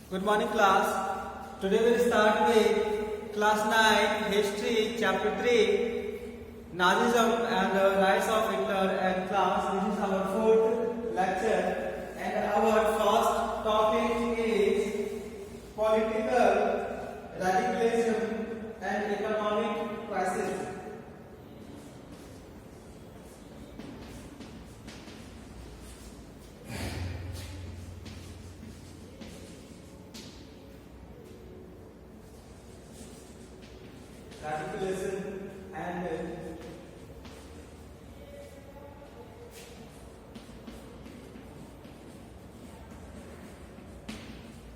Good morning, class. Today we'll start with class 9 history chapter 3 Nazism and the rise of Hitler. And class, this is our fourth lecture, and our first topic is political radicalism and economic crisis. Radicalism and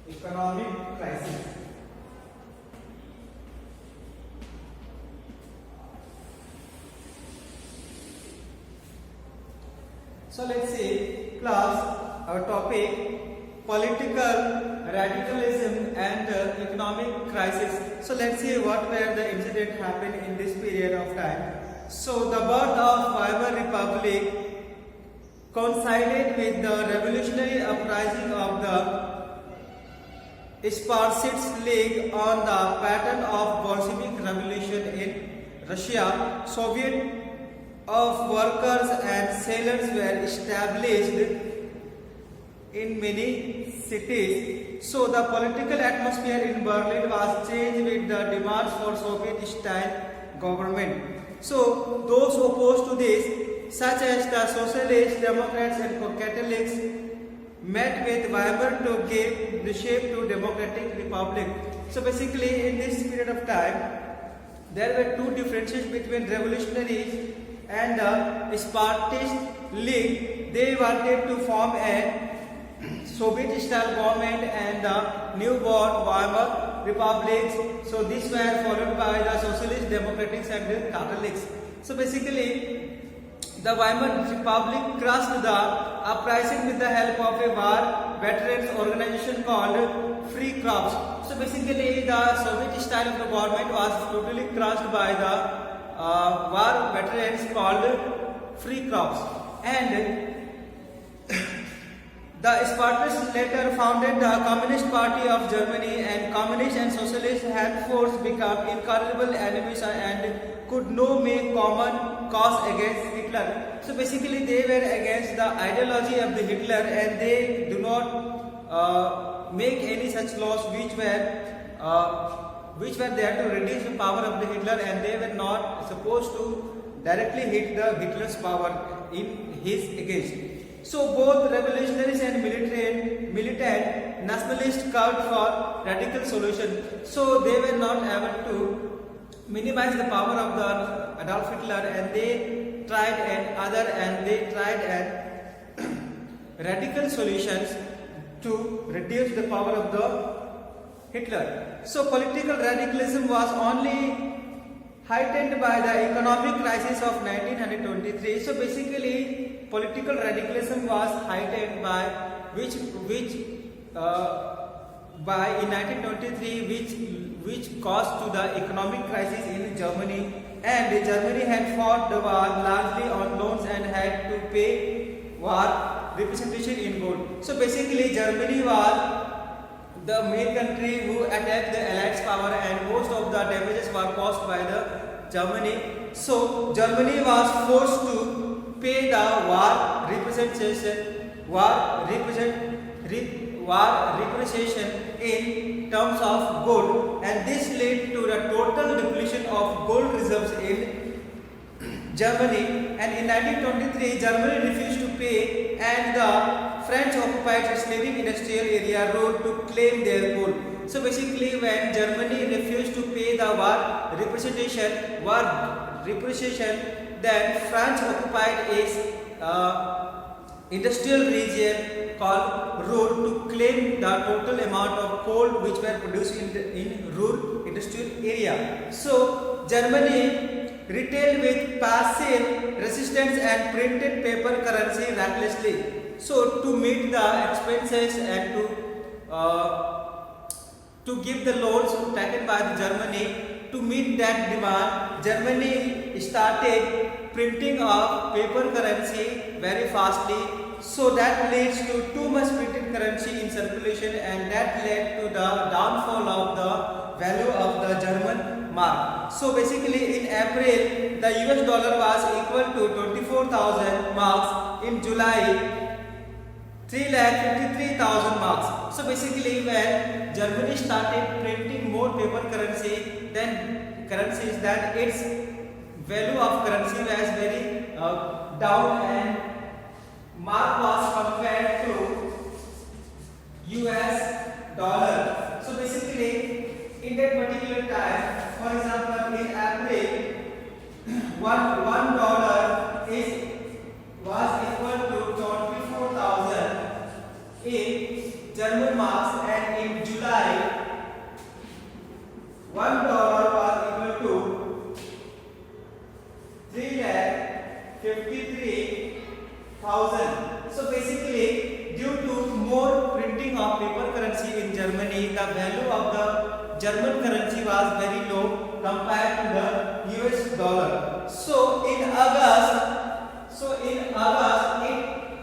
economic crisis. So let's see, class, our topic political radicalism and economic crisis. So let's see what were the incident happened in this period of time. So the birth of Weimar Republic coincided with the revolutionary uprising of the Spartacist League on the pattern of Bolshevik revolution in Russia. Soviet of workers and sailors were established in many cities. So the political atmosphere in Berlin was changed with the demands for Soviet-style government. So those opposed to this, such as the Socialists, Democrats and Catholics, met with Weimar to give the shape to democratic republic. So basically in this period of time, there were two differences between revolutionaries and the Spartacist League. They wanted to form a Soviet-style government and the newborn Weimar republics. So these were followed by the Socialist, Democrats and the Catholics. So basically, the Weimar Republic crushed the uprising with the help of a war veterans organization called Free Corps. So basically, the Soviet style of the government was totally crushed by the war veterans called Free Corps. And the Spartans later founded the Communist Party of Germany, and communist and socialist had force become incorrigible enemies and could no make common cause against Hitler. So basically they were against the ideology of the Hitler, and they do not make any such laws which were there to reduce the power of the Hitler, and they were not supposed to directly hit the Hitler's power in his against. So both revolutionaries and militant nationalists called for radical solution. So they were not able to minimize the power of the Adolf Hitler, and they tried radical solutions to reduce the power of the Hitler. So political radicalism was only heightened by the economic crisis of 1923. So basically, political radicalism was heightened by in 1923, which caused to the economic crisis in Germany, and Germany had fought the war largely on loans and had to pay war representation in gold. So basically, Germany was the main country who attacked the Allied power, and most of the damages were caused by the Germany. So Germany was forced to pay the war representation in terms of gold, and this led to the total depletion of gold reserves in Germany. And in 1923, Germany refused to pay, and the French occupied its living industrial area road to claim their gold. So basically, when Germany refused to pay the war representation, then France occupied its industrial region called Ruhr to claim the total amount of coal which were produced in Ruhr industrial area. So Germany retailed with passive resistance and printed paper currency recklessly. So to meet the expenses and to give the loans taken by the Germany, to meet that demand, Germany started printing of paper currency very fastly. So that leads to too much printed printed currency in circulation, and that led to the downfall of the value of the German mark. So basically in April the US dollar was equal to 24,000 marks, in July 3,53,000 marks. So basically when Germany started printing more paper currency than currencies, then its value of currency was very down, and mark was compared to US dollar. So basically in that particular time, for example in April, one dollar was equal to 24,000 in German marks, and in July $1 was equal to 3,53,000. So basically due to more printing of paper currency in Germany, the value of the German currency was very low compared to the US dollar. So in August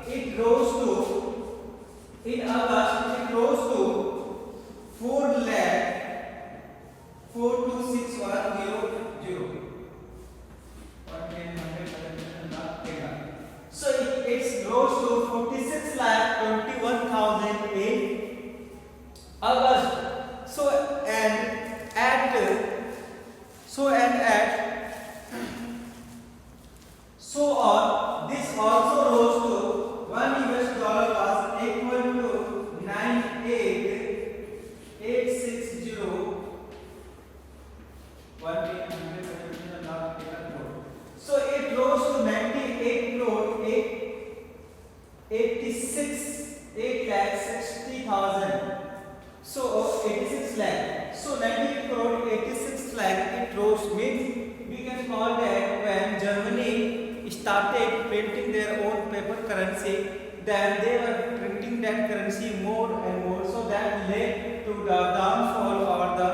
it rose to 4,426,100. So it rose to 46,21,000 in August. This also rose to $1 was equal to 98,860. So it rose to 98 crore 860,000. So 86 lakh. So 98 crore 86 lakh it rose, means we can call that when Germany started printing their own paper currency, then they were printing that currency more and more. So that led to the downfall or the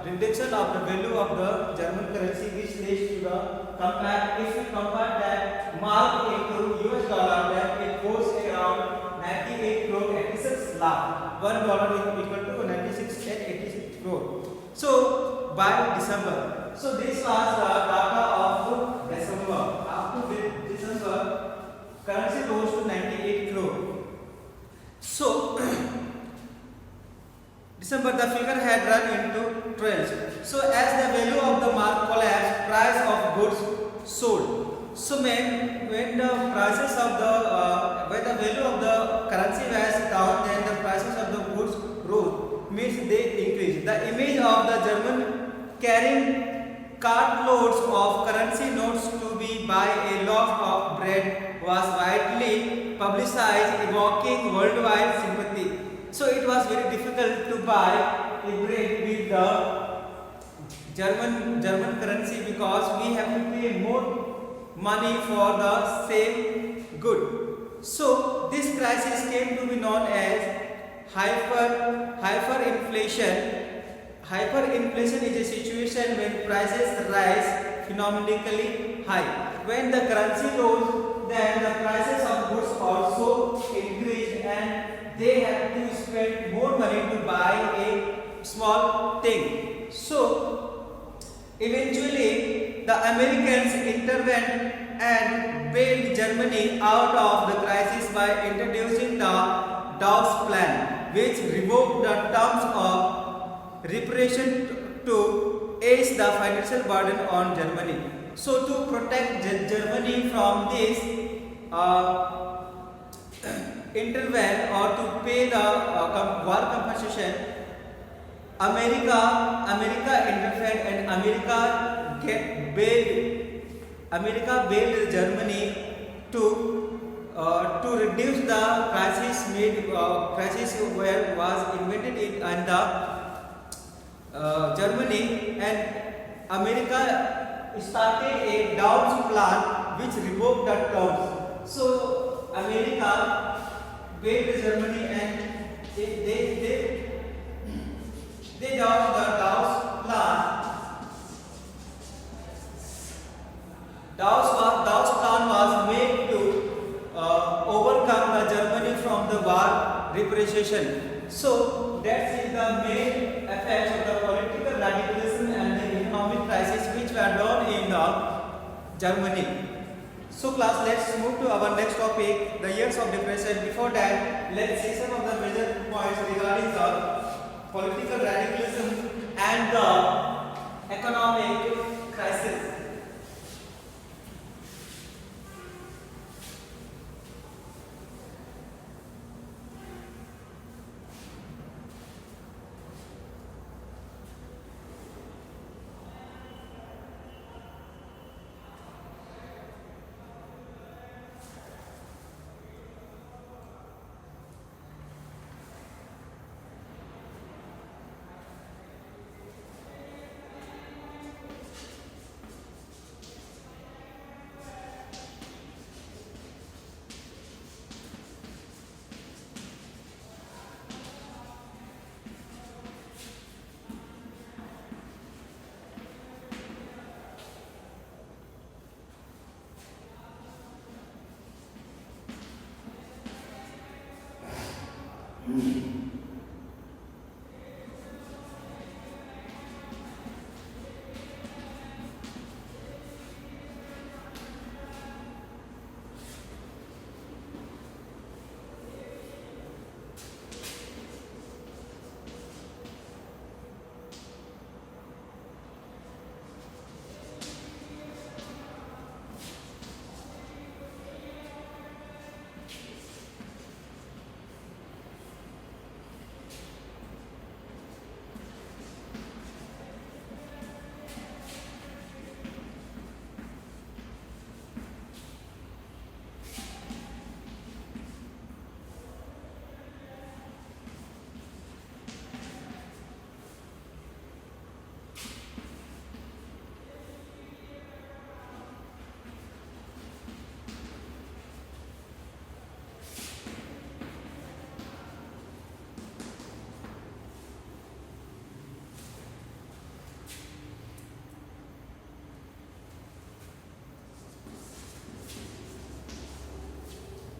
reduction of the value of the German currency, which leads to the if we compare that mark into US dollar, then it goes around 98 crore 86 lakh. $1 is equal to 96 crore. So by December, so this was the data of December. Up to December, currency rose to 98 crore. So December the figure had run into trends. So as the value of the mark collapsed, price of goods sold. So when the prices of the when the value of the currency was down, then the prices of the goods rose, means they increased. The image of the German carrying cartloads of currency notes to be buy a loaf of bread was widely publicized, evoking worldwide sympathy. So it was very difficult to buy a bread with the German currency, because we have to pay more money for the same good. So this crisis came to be known as hyperinflation. Hyperinflation is a situation when prices rise phenomenally high. When the currency rose, then the prices of goods also increased, and they have to spend more money to buy a small thing. So eventually the Americans intervened and bailed Germany out of the crisis by introducing the Dawes Plan, which revoked the terms of reparation to ease the financial burden on Germany. So to protect Germany from this intervene or to pay the war compensation, America interfered, and America bailed Germany to reduce the crisis where was invented in the Germany, and America started a Dawes Plan which revoked the terms. So America bailed Germany, and they launched the Dawes Plan. Dawes Plan was made to overcome the Germany from the war representation. So that is the main effects of the political radicalism and the economic crisis which were done in the Germany. So class, let's move to our next topic, the years of depression. Before that, let's see some of the major points regarding the political radicalism and the economic crisis.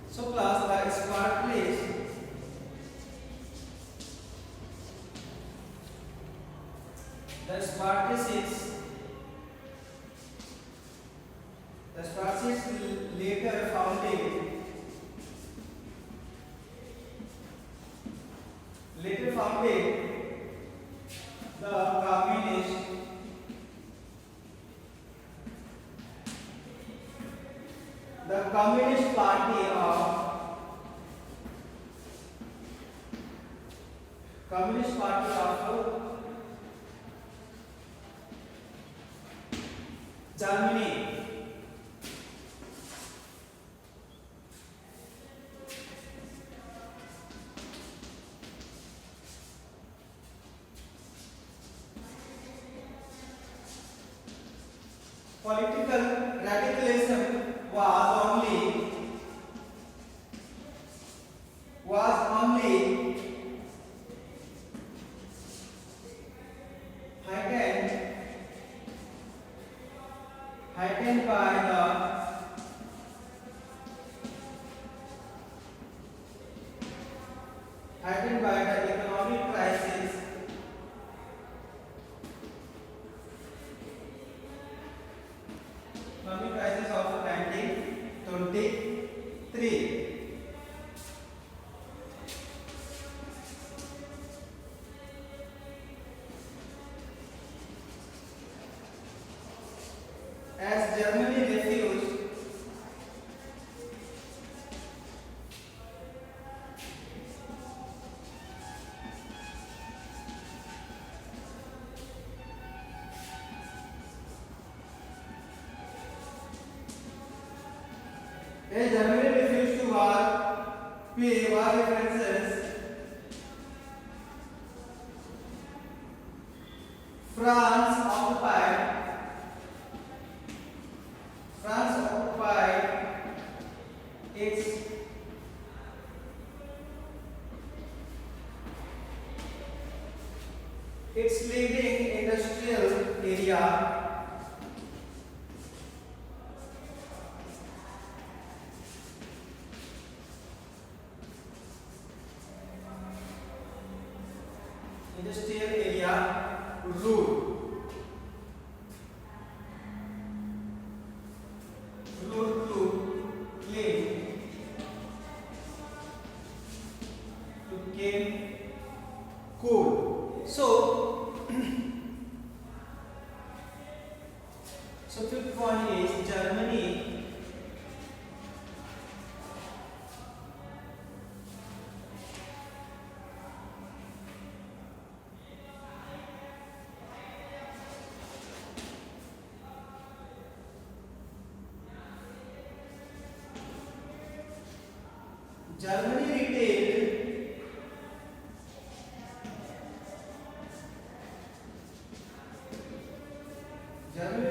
So class, the smart place. The Spartacists later founded the Communist Party of Germany. Political radicalism was only heightened by the economic crisis of 1923. As Germany refused to pay war expenses, France occupied its leading industrial area. industrial area rule came coal. So fifth one is Germany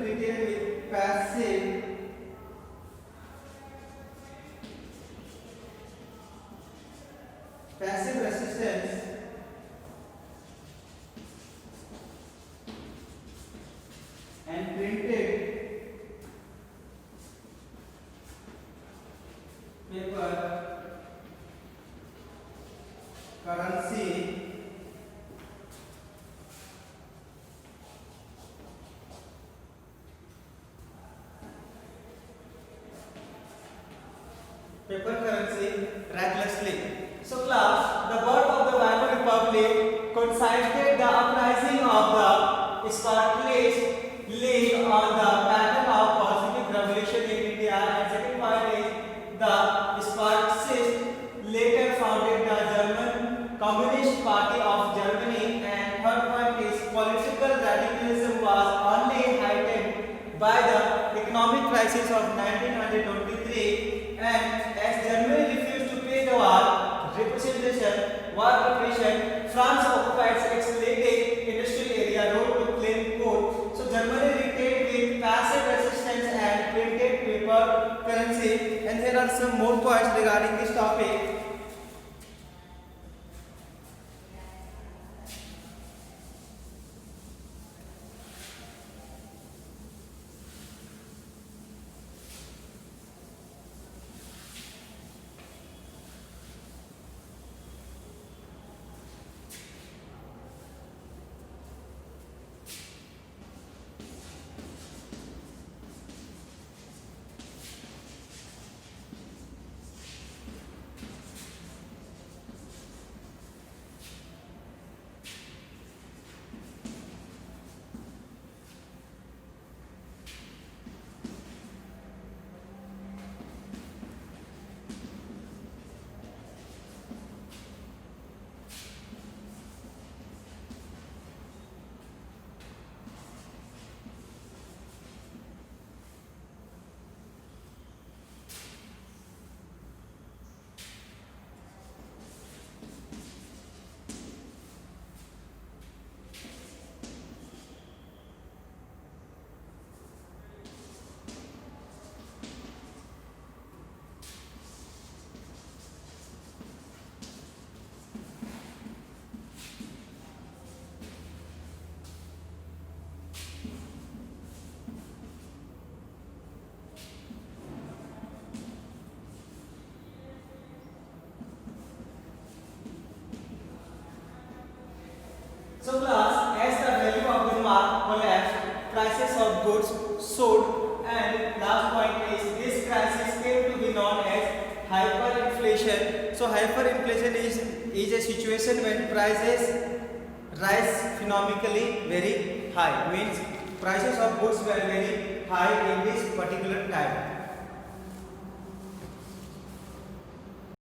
retailed with passive resistance and printed paper currency recklessly. So class, the birth of the Weimar Republic coincided the uprising of the Spartacus League on the pattern of Bolshevik revolution in India, and second point is the Spartacists later founded the German Communist Party of Germany, and third point is political radicalism was only heightened by the economic crisis of 1923, and as Germany refused to pay the war reparation, France occupied its leading industrial area road to claim coal. So Germany retained with passive resistance and printed paper currency, and there are some more points regarding this topic. So class, as the value of the mark collapsed, prices of goods soared, and last point is this crisis came to be known as hyperinflation. So hyperinflation is a situation when prices rise phenomenally very high, means prices of goods were very high in this particular time.